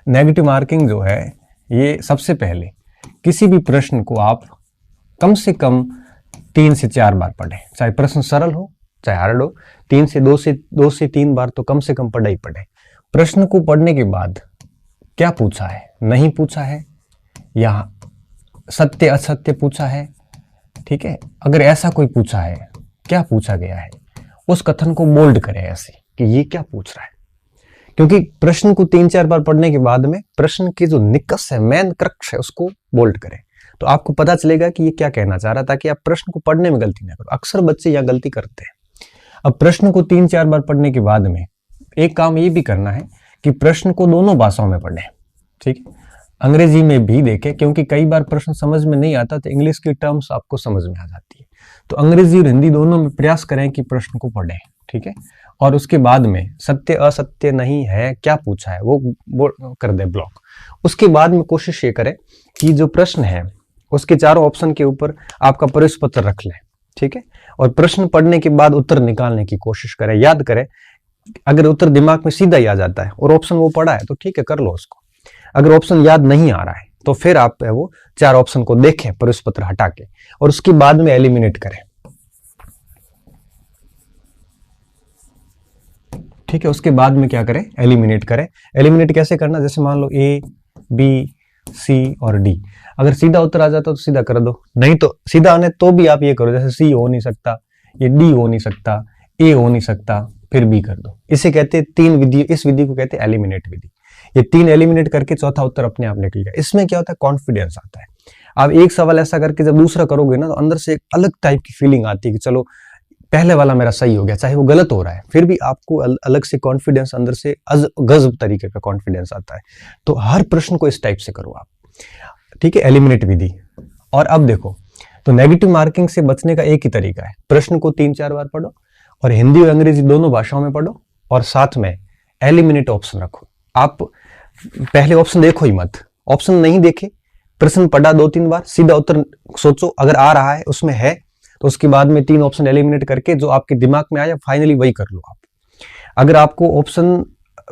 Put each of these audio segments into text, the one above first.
Negative marking जो है ये सबसे पहले किसी भी प्रश्न को आप कम से कम 3 से 4 बार पढ़ें, चाहे प्रश्न सरल हो चाहे हार्ड हो, 2 से 3 बार तो कम से कम पढ़े ही पढ़े। प्रश्न को पढ़ने के बाद क्या पूछा है, नहीं पूछा है, या सत्य असत्य पूछा है, ठीक है, अगर ऐसा कोई पूछा है, क्या पूछा गया है, उस कथन को बोल्ड करें ऐसे कि ये क्या पूछ रहा है। क्योंकि प्रश्न को 3-4 बार पढ़ने के बाद में प्रश्न के जो निकष है, मेन क्रक्स है, उसको बोल्ड करें तो आपको पता चलेगा कि ये क्या कहना चाह रहा है, ताकि आप प्रश्न को पढ़ने में गलती ना करो। अक्सर बच्चे यह गलती करते हैं। अब प्रश्न को 3-4 बार पढ़ने के बाद में एक काम ये भी करना है कि प्रश्न को दोनों भाषाओं में पढ़ें, ठीक है, अंग्रेजी में भी देखें, क्योंकि कई बार प्रश्न समझ में नहीं आता तो इंग्लिश की टर्म्स आपको समझ में आ जाती है। तो अंग्रेजी और हिंदी दोनों में प्रयास करें कि प्रश्न को पढ़ें, ठीक है, और उसके बाद में सत्य असत्य नहीं है, क्या पूछा है वो कर दे ब्लॉक। उसके बाद में कोशिश ये करें कि जो प्रश्न है उसके चारों ऑप्शन के ऊपर आपका प्रवेश पत्र रख लें, ठीक है, और प्रश्न पढ़ने के बाद उत्तर निकालने की कोशिश करें। याद करें, अगर उत्तर दिमाग में सीधा ही आ जाता है और ऑप्शन वो पढ़ा है तो ठीक है, कर लो उसको। अगर ऑप्शन याद नहीं आ रहा है तो फिर आप वो 4 ऑप्शन को देखें प्रवेश पत्र हटा के, और उसके बाद में एलिमिनेट करें, ठीक है। उसके बाद में क्या करें, एलिमिनेट करें। एलिमिनेट कैसे करना, जैसे मान लो ए बी सी और डी, अगर सीधा उत्तर आ जाता तो सीधा कर दो, नहीं तो सीधा आने तो भी आप ये करो, जैसे सी हो नहीं सकता, ये डी हो नहीं सकता, ए हो नहीं सकता, फिर बी कर दो। इसे कहते हैं 3 विधि, इस विधि को कहते हैं एलिमिनेट विधि। ये 3 एलिमिनेट करके चौथा उत्तर अपने आप निकल गया। इसमें क्या होता है, कॉन्फिडेंस आता है। आप एक सवाल ऐसा करके जब दूसरा करोगे ना तो अंदर से एक अलग टाइप की फीलिंग आती है कि चलो पहले वाला मेरा सही हो गया, चाहे वो गलत हो रहा है, फिर भी आपको अलग से कॉन्फिडेंस, अंदर से गजब तरीके का कॉन्फिडेंस आता है। तो हर प्रश्न को इस टाइप से करो आप, ठीक है, एलिमिनेट विधि। और अब देखो, तो नेगेटिव मार्किंग से बचने का एक ही तरीका है, प्रश्न को 3-4 बार पढ़ो और हिंदी और अंग्रेजी दोनों भाषाओं में पढ़ो, और साथ में एलिमिनेट ऑप्शन रखो। आप पहले ऑप्शन देखो ही मत, ऑप्शन नहीं देखे, प्रश्न पढ़ा 2-3 बार, सीधा उत्तर सोचो, अगर आ रहा है उसमें है तो उसके बाद में 3 ऑप्शन एलिमिनेट करके जो आपके दिमाग में आया फाइनली वही कर लो आप। अगर आपको ऑप्शन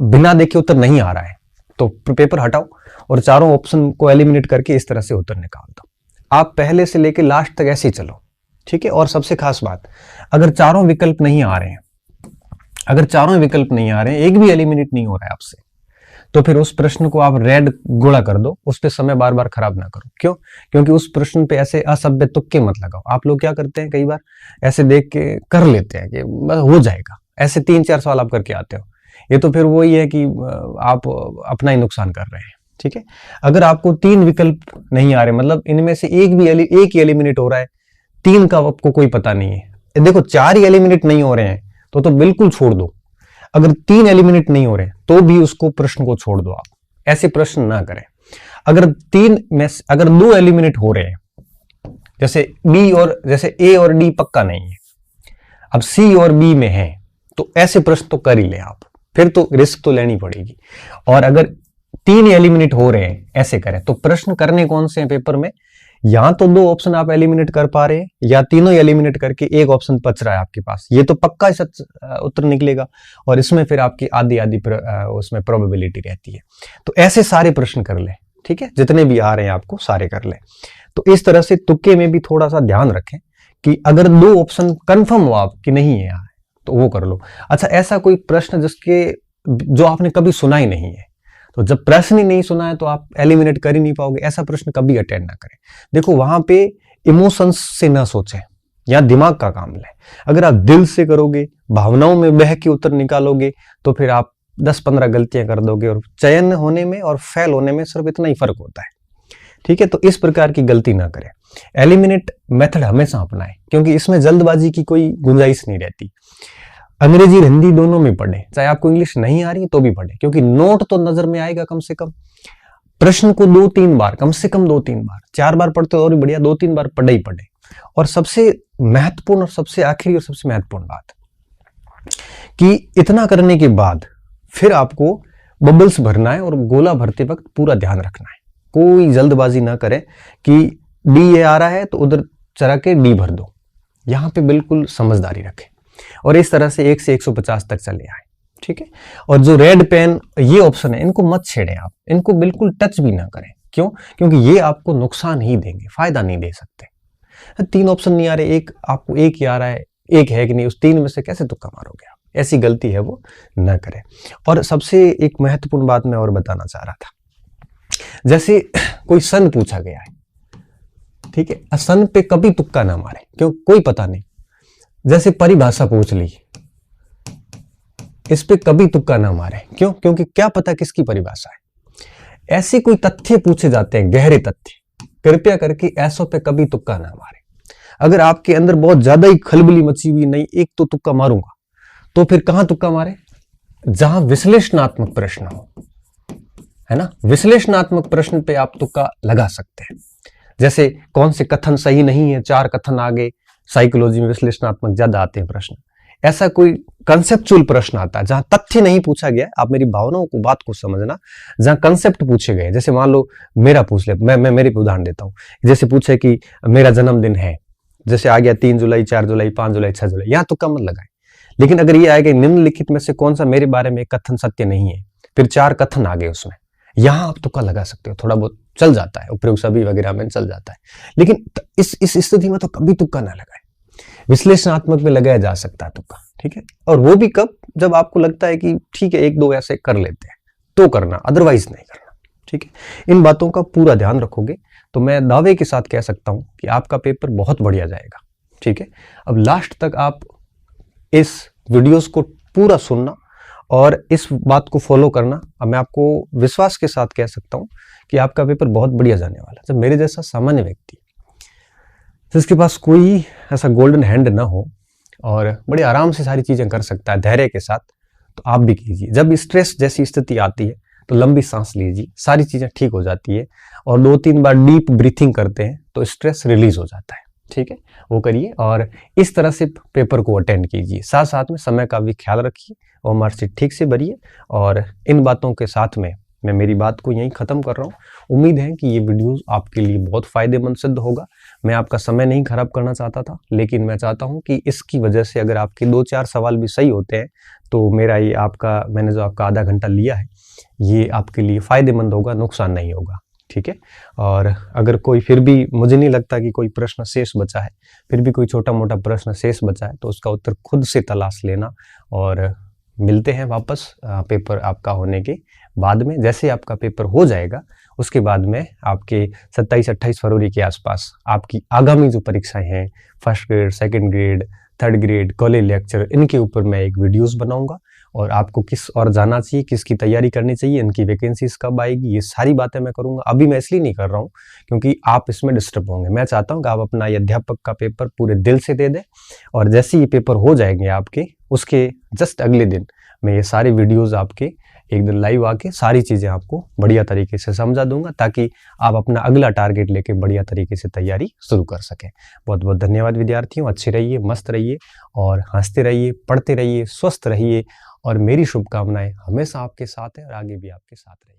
बिना देखे उत्तर नहीं आ रहा है तो पेपर हटाओ और चारों ऑप्शन को एलिमिनेट करके इस तरह से उत्तर निकाल दो। आप पहले से लेके लास्ट तक ऐसे ही चलो, ठीक है। और सबसे खास बात, अगर चारों विकल्प नहीं आ रहे हैं, अगर चारों विकल्प नहीं आ रहे हैं, एक भी एलिमिनेट नहीं हो रहा है आपसे, तो फिर उस प्रश्न को आप रेड गोला कर दो, उस पे समय बार बार खराब ना करो। क्यों? क्योंकि उस प्रश्न पे ऐसे असभ्य तुक्के मत लगाओ। आप लोग क्या करते हैं, कई बार ऐसे देख के कर लेते हैं कि बस हो जाएगा, ऐसे 3-4 सवाल आप करके आते हो, ये तो फिर वही है कि आप अपना ही नुकसान कर रहे हैं, ठीक है। अगर आपको 3 विकल्प नहीं आ रहे, मतलब इनमें से एक ही एलिमिनेट हो रहा है, 3 का आपको कोई पता नहीं है, देखो 4 ही एलिमिनेट नहीं हो रहे हैं तो बिल्कुल छोड़ दो। अगर 3 एलिमिनेट नहीं हो रहे तो भी उसको प्रश्न को छोड़ दो, आप ऐसे प्रश्न ना करें। अगर 3 में अगर 2 एलिमिनेट हो रहे हैं, जैसे ए और डी पक्का नहीं है, अब सी और बी में है, तो ऐसे प्रश्न तो कर ही ले आप, फिर तो रिस्क तो लेनी पड़ेगी। और अगर 3 एलिमिनेट हो रहे हैं, ऐसे करें। तो प्रश्न करने कौन से हैं पेपर में, या तो 2 ऑप्शन आप एलिमिनेट कर पा रहे हैं, या तीनों एलिमिनेट करके एक ऑप्शन बच रहा है आपके पास, ये तो पक्का सच उत्तर निकलेगा, और इसमें फिर आपकी आधी उसमें प्रोबेबिलिटी रहती है। तो ऐसे सारे प्रश्न कर ले, ठीक है, जितने भी आ रहे हैं आपको सारे कर ले। तो इस तरह से तुक्के में भी थोड़ा सा ध्यान रखें कि अगर 2 ऑप्शन कंफर्म हो आप कि नहीं है यार, तो वो कर लो। अच्छा, ऐसा कोई प्रश्न जो आपने कभी सुना ही नहीं है, तो जब प्रश्न ही नहीं सुना है तो आप एलिमिनेट कर ही नहीं पाओगे। ऐसा प्रश्न कभी अटेंड ना करें। देखो, वहां पे इमोशंस से ना सोचें, या दिमाग का काम लें। अगर आप दिल से करोगे, भावनाओं में बह के उत्तर निकालोगे, तो फिर आप 10-15 गलतियां कर दोगे, और चयन होने में और फेल होने में सिर्फ इतना ही फर्क होता है, ठीक है। तो इस प्रकार की गलती ना करें। एलिमिनेट मेथड हमेशा अपनाएं, क्योंकि इसमें जल्दबाजी की कोई गुंजाइश नहीं रहती। अंग्रेजी और हिंदी दोनों में पढ़े, चाहे आपको इंग्लिश नहीं आ रही तो भी पढ़े, क्योंकि नोट तो नजर में आएगा कम से कम। प्रश्न को 2-3 बार, कम से कम 2-3 बार, 4 बार पढ़ते हो और भी बढ़िया, 2-3 बार पढ़े ही पढ़े। और सबसे महत्वपूर्ण और सबसे आखिरी और सबसे महत्वपूर्ण बात कि इतना करने के बाद फिर आपको बबल्स भरना है, और गोला भरते वक्त पूरा ध्यान रखना है, कोई जल्दबाजी ना करें कि डी ये आ रहा है तो उधर चला के डी भर दो। यहां पे बिल्कुल समझदारी रखें, और इस तरह से 1 से 150 तक चले आए, ठीक है। ठीक है। और जो रेड पेन ये ऑप्शन है, इनको मत छेड़ें आप, इनको बिल्कुल टच भी ना करें। क्यों? क्योंकि ये आपको नुकसान ही देंगे, फायदा नहीं दे सकते। 3 ऑप्शन नहीं आ रहे, एक आपको एक ही आ रहा है, एक है कि नहीं, उस 3 में से कैसे तुक्का मारोगे आप? ऐसी गलती है वो ना करें। और सबसे एक महत्वपूर्ण बात मैं और बताना चाह रहा था, जैसे कोई सन पूछा गया है, ठीक है, सन पे कभी तुक्का ना मारे, क्यों? कोई पता नहीं। जैसे परिभाषा पूछ ली, इस पे कभी तुक्का ना मारे। क्यों? क्योंकि क्या पता किसकी परिभाषा है। ऐसे कोई तथ्य पूछे जाते हैं, गहरे तथ्य, कृपया करके ऐसों पे कभी तुक्का ना मारे। अगर आपके अंदर बहुत ज्यादा ही खलबली मची हुई, नहीं एक तो तुक्का मारूंगा, तो फिर कहां तुक्का मारे? जहां विश्लेषणात्मक प्रश्न हो, है ना। विश्लेषणात्मक प्रश्न पे आप तुक्का लगा सकते हैं। जैसे कौन से कथन सही नहीं है, 4 कथन आगे, साइकोलॉजी में विश्लेषणात्मक ज्यादा आते हैं प्रश्न। ऐसा कोई कंसेप्चुअल प्रश्न आता है जहां तथ्य नहीं पूछा गया, आप मेरी भावनाओं को, बात को समझना, जहां कंसेप्ट पूछे गए। जैसे मान लो मेरा पूछ ले, मैं मेरे पे उदाहरण देता हूं। जैसे पूछे कि मेरा जन्मदिन है, जैसे आ गया 3 जुलाई, 4 जुलाई, 5 जुलाई, 6 जुलाई, यहां तुक्का मत लगाए। लेकिन अगर ये आएगा निम्नलिखित में से कौन सा मेरे बारे में कथन सत्य नहीं है, फिर 4 कथन आ गए उसमें, यहां आप तुक्का लगा सकते हो, थोड़ा बहुत चल जाता है, उपयोग सभी वगैरह में चल जाता है। लेकिन इस स्थिति में तो कभी तुक्का ना लगाए। विश्लेषणात्मक में लगाया जा सकता है तुक्का, ठीक है। और वो भी कब? जब आपको लगता है कि ठीक है, 1-2 ऐसे कर लेते हैं तो करना, अदरवाइज नहीं करना, ठीक है। इन बातों का पूरा ध्यान रखोगे तो मैं दावे के साथ कह सकता हूं कि आपका पेपर बहुत बढ़िया जाएगा, ठीक है। अब लास्ट तक आप इस वीडियोस को पूरा सुनना और इस बात को फॉलो करना। अब मैं आपको विश्वास के साथ कह सकता हूं कि आपका पेपर बहुत बढ़िया जाने वाला है। जब मेरे जैसा सामान्य व्यक्ति, जिसके पास कोई ऐसा गोल्डन हैंड ना हो और बड़े आराम से सारी चीजें कर सकता है धैर्य के साथ, तो आप भी कीजिए। जब स्ट्रेस जैसी स्थिति आती है तो लंबी सांस लीजिए, सारी चीजें ठीक हो जाती है। और 2-3 बार डीप ब्रीथिंग करते हैं तो स्ट्रेस रिलीज हो जाता है, ठीक है। वो करिए और इस तरह से पेपर को अटेंड कीजिए। साथ साथ में समय का भी ख्याल रखिए और मार्कशीट ठीक से भरिए। और इन बातों के साथ में मैं मेरी बात को यहीं खत्म कर रहा हूँ। उम्मीद है कि ये वीडियो आपके लिए बहुत फायदेमंद सिद्ध होगा। मैं आपका समय नहीं खराब करना चाहता था, लेकिन मैं चाहता हूँ कि इसकी वजह से अगर आपके 2-4 सवाल भी सही होते हैं तो मेरा ये मैंने जो आपका आधा घंटा लिया है, ये आपके लिए फायदेमंद होगा, नुकसान नहीं होगा, ठीक है। और अगर कोई फिर भी, मुझे नहीं लगता कि कोई प्रश्न शेष बचा है, फिर भी कोई छोटा मोटा प्रश्न शेष बचा है तो उसका उत्तर खुद से तलाश लेना। और मिलते हैं वापस पेपर आपका होने के बाद में। जैसे आपका पेपर हो जाएगा उसके बाद में आपके 27-28 फरवरी के आसपास आपकी आगामी जो परीक्षाएं हैं, first grade, second grade, third grade, college lecture, इनके ऊपर मैं एक वीडियोस बनाऊंगा। और आपको किस और जाना चाहिए, किसकी तैयारी करनी चाहिए, इनकी वैकेंसीज कब आएगी, ये सारी बातें मैं करूंगा। अभी मैं इसलिए नहीं कर रहा हूँ क्योंकि आप इसमें डिस्टर्ब होंगे। मैं चाहता हूँ कि आप अपना ये अध्यापक का पेपर पूरे दिल से दे दें और जैसे ये पेपर हो जाएंगे आपके, उसके जस्ट अगले दिन मैं ये सारे वीडियोज आपके एक दिन लाइव आके सारी चीजें आपको बढ़िया तरीके से समझा दूंगा, ताकि आप अपना अगला टारगेट लेके बढ़िया तरीके से तैयारी शुरू कर सकें। बहुत बहुत धन्यवाद विद्यार्थियों। अच्छे रहिए, मस्त रहिए और हंसते रहिए, पढ़ते रहिए, स्वस्थ रहिए और मेरी शुभकामनाएं हमेशा आपके साथ है और आगे भी आपके साथ रहेगी।